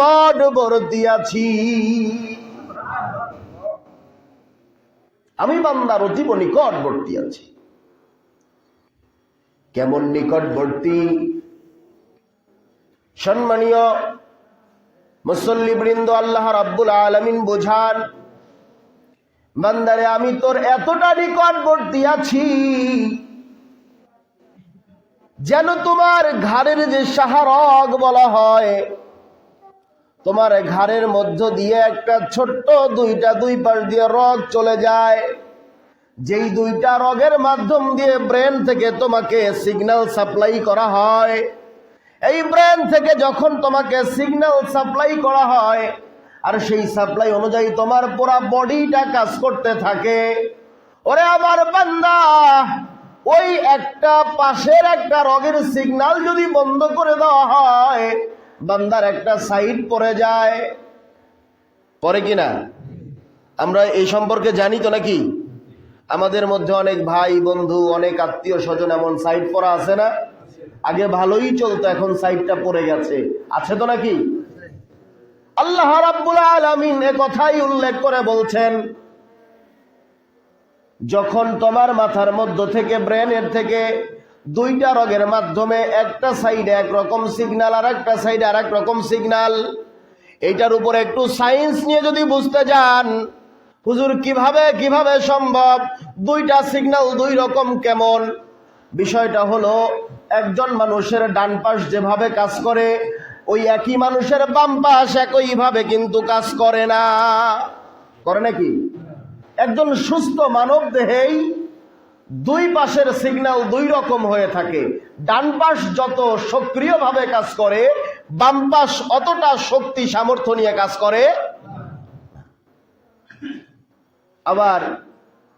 নিকটবর্তী আছি। আমি বান্দার অতীব নিকটবর্তী আছি। কেমন নিকটবর্তী? সম্মানীয় মুসল্লিবৃন্দ, আল্লাহ রাব্বুল আলামিন বোঝান, বান্দারে আমি তোর এতটা নিকটবর্তী আছি যেন তোমার ঘাড়ের যে শাহরগ বলা হয়, তোমার ঘাড়ের মধ্য দিয়ে একটা ছোট্ট দুই পাশ দিয়ে রগ চলে যায়, যেই দুইটা রগের মাধ্যম দিয়ে ব্রেন থেকে তোমাকে সিগন্যাল সাপ্লাই করা হয়। এই ব্রেন থেকে যখন তোমাকে সিগন্যাল সাপ্লাই করা হয় আর সেই সাপ্লাই অনুযায়ী তোমার পুরো বডিটা কাজ করতে থাকে, ওরে আমার বান্দা, ওই একটা পাশের একটা রগের সিগন্যাল যদি বন্ধ করে দেওয়া হয়, বান্দার একটা সাইড পড়ে যায়। পরে কিনা? আমরা এই সম্পর্কে জানি তো নাকি? আমাদের মধ্যে অনেক ভাই বন্ধু, অনেক আত্মীয় স্বজন এমন সাইড পড়া আছে না? আগে ভালোই চলতো, এখন সাইডটা পড়ে গেছে, আছে তো নাকি? আল্লাহ রাব্বুল আলামিন এ কথাই উল্লেখ করে বলছেন, যখন তোমার মাথার মধ্য থেকে ব্রেনের থেকে দুইটা রগের মাধ্যমে একটা সাইডে একরকম সিগন্যাল আর একটা সাইডে আর এক রকম সিগন্যাল, এইটার উপরে একটু সায়েন্স নিয়ে যদি বুঝতে যান, হুজুর কিভাবে সম্ভব দুইটা সিগন্যাল দুই রকম? কেমন? বিষয়টা হলো, একজন মানুষের ডান পাশ যেভাবে কাজ করে, ওই একই মানুষের বাম পাশ একইভাবে কিন্তু কাজ করে না। করে নাকি? একজন সুস্থ মানব দেহেই দুই পাশের সিগন্যাল দুই রকম হয়ে থাকে। ডান পাশ যত সক্রিয়ভাবে কাজ করে, বাম পাশ অতটা শক্তি সামর্থ্য নিয়ে কাজ করে। আবার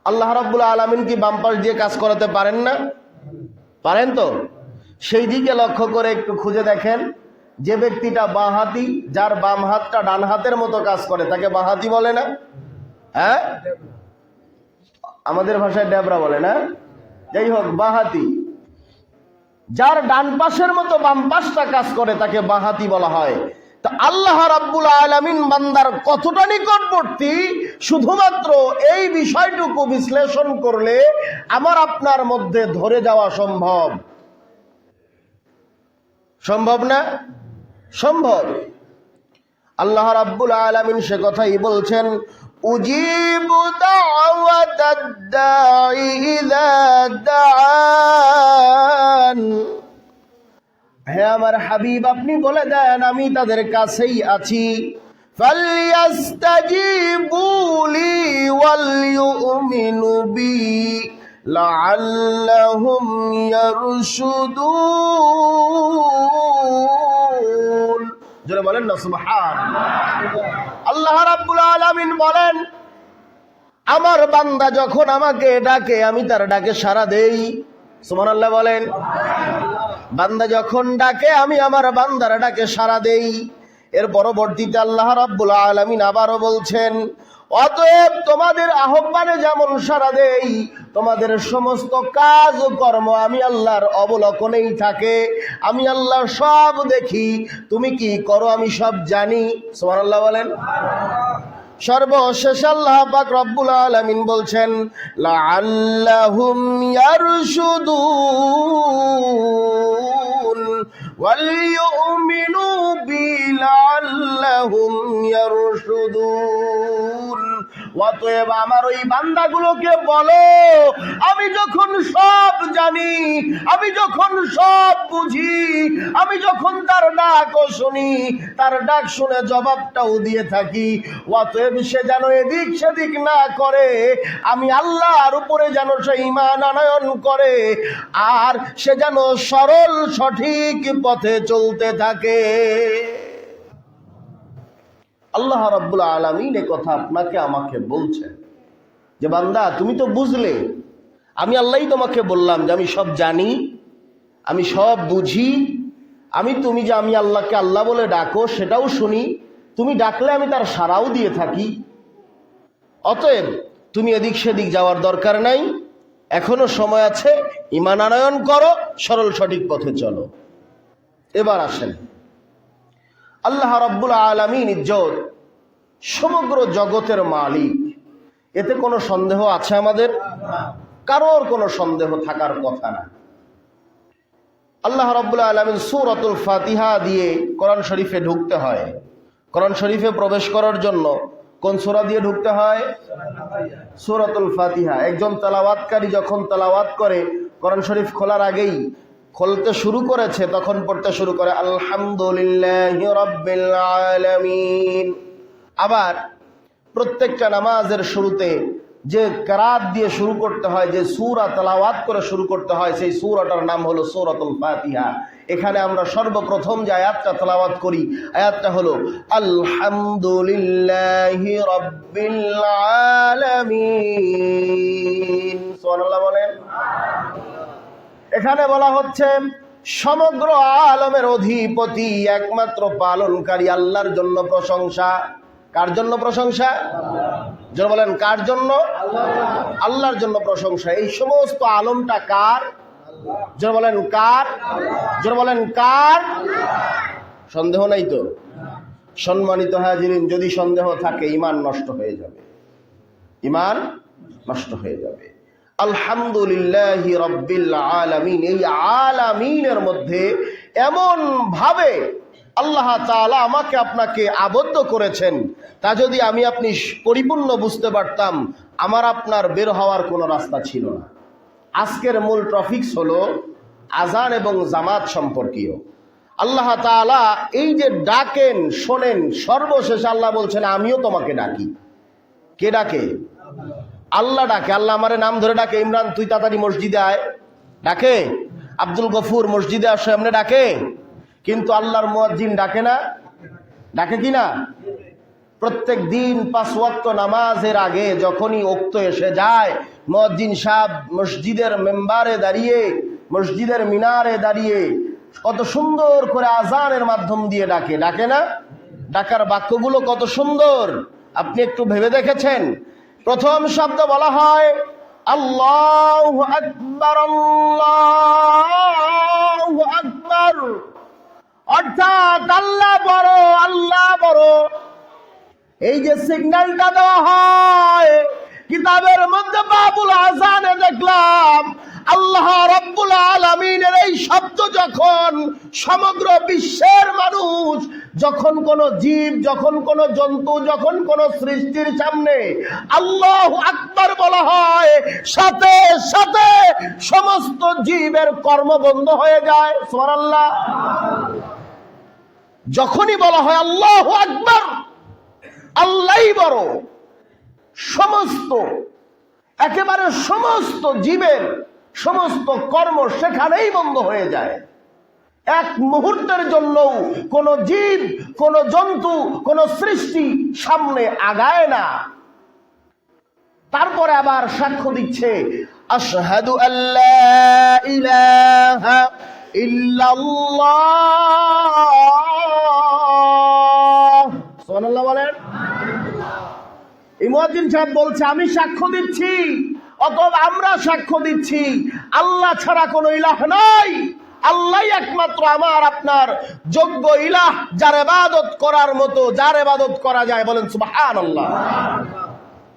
আল্লাহ রাব্বুল আলামিন কি বাম পাশ দিয়ে কাজ করাতে পারেন না? পারেন তো। সেই দিকে লক্ষ্য করে একটু খুঁজে দেখেন, যে ব্যক্তিটা বাঁহাতি, যার বাম হাতটা ডান হাতের মতো কাজ করে, তাকে বাঁহাতি বলে না? হ্যাঁ, আমাদের ভাষায় ডেবরা বলে না? যাই হোক, বাঁহাতি। যার ডান পাশের মতো বাম পাশটা কাজ করে তাকে বাঁহাতি বলা হয়। তা আল্লাহ রাব্বুল আলামিন বান্দার কতটা নিকটবর্তী, শুধুমাত্র এই বিষয়টুকু বিশ্লেষণ করলে আমার আপনার মধ্যে ধরে যাওয়া সম্ভব। সম্ভব না? সম্ভব। আল্লাহ রাব্বুল আলামিন সে কথাই বলছেন, উজিবু দাওয়াতাদ দাঈ ইযা দাআন। হে আমার হাবিব, আপনি বলে দেন আমি তাদের কাছেই আছি। ফালইস্তাজিবু লি ওয়াল ইউমিনু বি লাআল্লাহুম ইয়ারশুদুন। জোরে বলেন না সুবহানাল্লাহ। আল্লাহ রাব্বুল আলামিন বলেন, আমার বান্দা যখন আমাকে ডাকে আমি তার ডাকে সাড়া দেই। সুবহানাল্লাহ বলেন। বান্দা যখন ডাকে আমি আমার বান্দার ডাকে সাড়া দেই। এর পরবর্তীতে আল্লাহ রাব্বুল আলামিন আবারও বলছেন, অতএব তোমাদের আহ্বানে যেমন সাড়া দেই, তোমাদের সমস্ত কাজ কর্ম আমি আল্লাহর অবলোকনেই থাকে। আমি আল্লাহ সব দেখি, তুমি কি করো আমি সব জানি। সুবহানাল্লাহ বলেন। সর্বশেষ আল্লাহ পাক রব্বুল আলামিন বলছেন, লাআল্লাহুম ইয়ারশুদুন ওয়াল ইউমিনু বি লাআল্লাহুম ইয়ারশুদুন। অতএব আমার ওই বান্দাগুলোকে বলো, আমি যখন সব জানি, আমি যখন সব বুঝি, আমি যখন তার ডাকও শুনি, তার ডাক শুনে জবাবটাও দিয়ে থাকি, অতএব সে যেন এদিক সেদিক না করে, আমি আল্লাহর উপরে যেন সে ঈমান আনয়ন করে, আর সে যেন সরল সঠিক পথে চলতে থাকে। আল্লাহ রাব্বুল আলামিন এই কথা আপনাকে আমাকে বলছেন যে, বান্দা তুমি তো বুঝলে, আমি আল্লাহই তোমাকে বললাম যে আমি সব জানি, আমি সব বুঝি, তুমি যে আমি আল্লাহকে আল্লাহ বলে ডাকো সেটাও শুনি, তুমি ডাকলে আমি তার সাড়াও দিয়ে থাকি। অতএব তুমি এদিক সেদিক যাওয়ার দরকার নাই, এখনো সময় আছে, ঈমান আনয়ন করো, সরল সঠিক পথে চলো। এবার আসেন, আল্লাহ রাব্বুল আলামিন ইজ্জত, সমগ্র জগতের মালিক, এতে কোনো সন্দেহ আছে আমাদের? কারোর কোনো সন্দেহ থাকার কথা না। আল্লাহ রাব্বুল আলামিন সূরাতুল ফাতিহা দিয়ে কোরআন শরীফে ঢুকতে হয়। কোরআন শরীফে প্রবেশ করার জন্য কোন সূরা দিয়ে ঢুকতে হয়? সূরাতুল ফাতিহা। একজন তেলাওয়াতকারী যখন তেলাওয়াত করে, কোরআন শরীফ খোলার আগেই খুলতে শুরু করেছে, তখন পড়তে শুরু করে আলহামদুলিল্লাহি রাব্বিল আলামিন। আবার প্রত্যেকটা নামাজের শুরুতে যে কিরাত দিয়ে শুরু করতে হয়, যে সূরা তেলাওয়াত করে শুরু করতে হয়, সেই সূরাটার নাম হলো সূরাতুল ফাতিহা। এখানে আমরা সর্বপ্রথম যে আয়াতটা তেলাওয়াত করি, আয়াতটা হলো আলহামদুলিল্লাহি রাব্বিল আলামিন। সুবহানাল্লাহ বলেন। এখানে বলা হচ্ছে সমগ্র আলমের অধিপতি, একমাত্র পালনকারী আল্লাহর জন্য প্রশংসা। কার জন্য প্রশংসা? যারা বলেন কার জন্য? আল্লাহর জন্য প্রশংসা। এই সমস্ত আলমটা কার? যারা বলেন কার? যারা বলেন কার? সন্দেহ নাই তো? সম্মানিত হাজিরিন, যদি সন্দেহ থাকে ঈমান নষ্ট হয়ে যাবে, ঈমান নষ্ট হয়ে যাবে। আলহামদুলিল্লাহি রাব্বিল আলামিন, এই আলামিনের মধ্যে এমন ভাবে আল্লাহ তাআলা আমাকে আপনাকে আবদ্ধ করেছেন, তা যদি আমি আপনি পরিপূর্ণ বুঝতে পারতাম, আমার আপনার বের হওয়ার কোনো রাস্তা ছিল না। আজকের মূল টপিকস হলো আযান এবং জামাত সম্পর্কীয়। আল্লাহ তাআলা এই যে ডাকেন, শোনেন, সর্বশেষে আল্লাহ বলছেন আমিও তোমাকে ডাকি। কে ডাকে? আল্লাহ ডাকে। আল্লাহ আমারে নাম ধরে ডাকে, ইমরান তুই তাড়াতাড়ি মসজিদে আয়, ডাকে। আব্দুল গফুর মসজিদে আসো, এমনি ডাকে। কিন্তু আল্লাহর মুয়াজ্জিন ডাকে না? ডাকে কি না? প্রত্যেক দিন 5 ওয়াক্ত নামাজের আগে যখনই ওক্ত এসে যায়, মুয়াজ্জিন সাহেব মসজিদের মেম্বারে দাঁড়িয়ে, মসজিদের মিনারে দাঁড়িয়ে কত সুন্দর করে আযানের মাধ্যম দিয়ে ডাকে, ডাকে না? ডাকার বাক্যগুলো কত সুন্দর, আপনি একটু ভেবে দেখেছেন? প্রথম শব্দ বলা হয় আল্লাহু আকবার, আল্লাহু আকবার, অর্থাৎ আল্লাহ বড়, আল্লাহ বড়। এই যে সিগন্যালটা দেওয়া হয় কিতাবের মধ্যে বাবুল আযানে দেখলাম আল্লাহ রাব্বুল আলামিনের এই শব্দ যখন সমগ্র বিশ্বের মানুষ, যখন কোন জীব, যখন কোন জন্তু, যখন কোন সৃষ্টির সামনে আল্লাহু আকবার বলা হয়, সাথে সাথে সমস্ত জীবের কর্ম বন্ধ হয়ে যায়। সুবহানাল্লাহ। যখনই বলা হয় আল্লাহু আকবার, আল্লাহই বড়, সমস্ত, একেবারে সমস্ত জীবের সমস্ত কর্ম সেখানেই বন্ধ হয়ে যায়। এক মুহূর্তের জন্য কোন জীব, কোন জন্তু, কোন সৃষ্টি সামনে আগায় না। তারপরে আবার সাক্ষ্য দিচ্ছে আশহাদু আল্লা ইলাহা ইল্লাল্লাহ। সুবহানাল্লাহ বলেন। এই মুয়াজ্জিন সাহেব বলছে আমি সাক্ষ্য দিচ্ছি, অতএব আমরা সাক্ষ্য দিচ্ছি আল্লাহ ছাড়া কোনো ইলাহ নাই, আল্লাহই একমাত্র আমার আপনার যোগ্য ইলাহ, যার ইবাদত করার মতো, যার ইবাদত করা যায়। বলেন সুবহানাল্লাহ।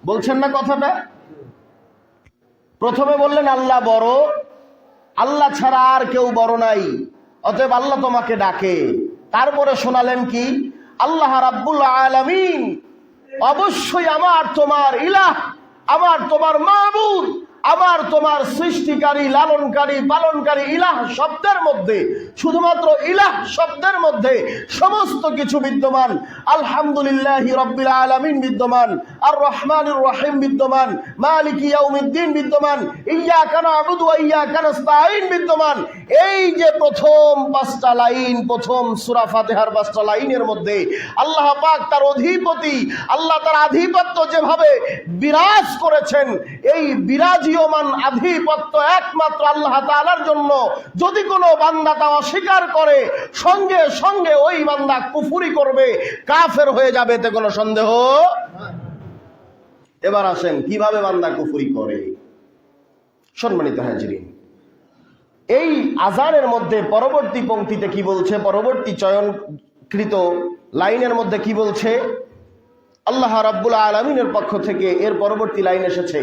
বলছেন না কথাটা? প্রথমে বললেন আল্লাহ বড়, আল্লাহ ছাড়া আর কেউ বড় নাই, অতএব আল্লাহ তোমাকে ডাকে। তারপরে শোনালেন কি? আল্লাহ রাব্বুল আলামিন অবশ্যই আমার তোমার ইলাহ, আমার তোমার মাবুদ, আমার তোমার সৃষ্টিকারী, লালনকারী, পালনকারী। ইলাহ শব্দের মধ্যে, শুধুমাত্র ইলাহ শব্দের মধ্যে সমস্ত কিছু বিদ্যমান। আলহামদুলিল্লাহি রাব্বিল আলামিন বিদ্যমান, আর রহমানির রহিম বিদ্যমান, মালিকি ইয়াউমিদ্দিন বিদ্যমান, ইয়্যাকা না'বুদু ওয়া ইয়্যাকা নাস্তাঈন বিদ্যমান। এই যে প্রথম 5টা লাইন, প্রথম সূরা ফাতিহার 5টা লাইনের মধ্যে আল্লাহ পাক তার অধিপতি, আল্লাহ তার আধিপত্য যেভাবে বিরাজ করেছেন, এই বিরাজীয়মান আধিপত্য একমাত্র আল্লাহ তাআলার জন্য। যদি কোনো বান্দা তা অস্বীকার করে, সঙ্গে সঙ্গে ওই বান্দা কুফরি করবে, কাফের হয়ে যাবে, এতে কোনো সন্দেহ। এবার আসেন কিভাবে বান্দা কুফরি করে। সম্মানিত হাজিরিন, এই আযানের মধ্যে পরবর্তী পংক্তিতে কি বলছে, পরবর্তী কৃত লাইনের মধ্যে কি বলছে? আল্লাহ রাব্বুল আলামিনের পক্ষ থেকে এর পরবর্তী লাইন এসেছে,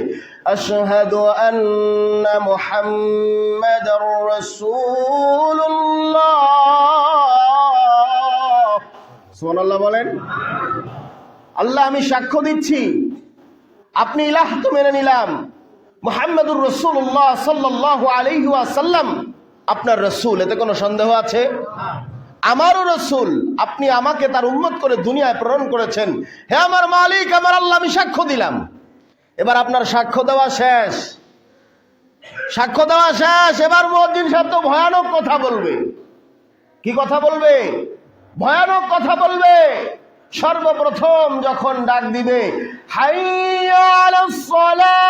আশহাদু আন্না মুহাম্মাদার রাসূলুল্লাহ। সুবহানাল্লাহ বলেন। আল্লাহ আমি সাক্ষ্য দিচ্ছি, আপনি ইলাহ তো মেনে নিলাম, মুহাম্মাদুর রাসূলুল্লাহ সাল্লাল্লাহু আলাইহি ওয়াসাল্লাম আপনার রাসূল, এতে কোনো সন্দেহ আছে? আমারও রাসূল, আপনি আমাকে তার উম্মত করে দুনিয়ায় প্রেরণ করেছেন। হে আমার মালিক, আমার আল্লাহ, আমি সাক্ষ্য দিলাম। এবার আপনার সাক্ষ্য দেওয়া শেষ, সাক্ষ্য দেওয়া শেষ। এবার মুয়াজ্জিন সাহেব তো ভয়ানক কথা বলবে। কি কথা বলবে? ভয়ানক কথা বলবে। সর্বপ্রথম যখন ডাক দিবে, হাইয়া আলাস সালাহ,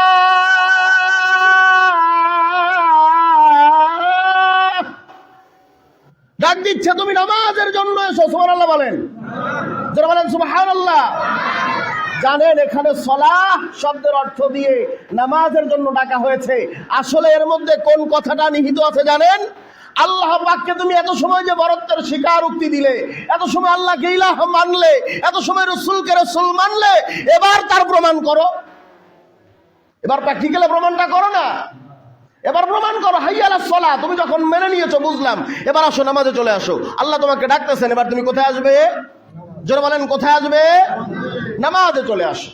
ডাক দিচ্ছে তুমি নামাজের জন্য এসো। সুবহানাল্লাহ বলেন, যারা বলেন সুবহানাল্লাহ। জানেন এখানে সলাহ শব্দের অর্থ দিয়ে নামাজের জন্য ডাকা হয়েছে। আসলে এর মধ্যে কোন কথাটা নিহিত আছে জানেন? আল্লাহ পাককে তুমি এত সময় যে বরত্বের স্বীকারোক্তি দিলে, এত সময় আল্লাহকে ইলাহ মানলে, এত সময় রাসূলকে রাসূল মানলে, এবার তার প্রমাণ করো। এবার প্র্যাকটিক্যালি প্রমাণটা করো না, এবার প্রমাণ করো। হাইয়া আলাস সালাহ, তুমি যখন মেনে নিয়েছো বুঝলাম, এবার আসো নামাজে চলে আসো। আল্লাহ তোমাকে ডাকতেছেন, এবার তুমি কোথায় আসবে? জোরে বলেন, কোথায় আসবে? নামাজে চলে আসো।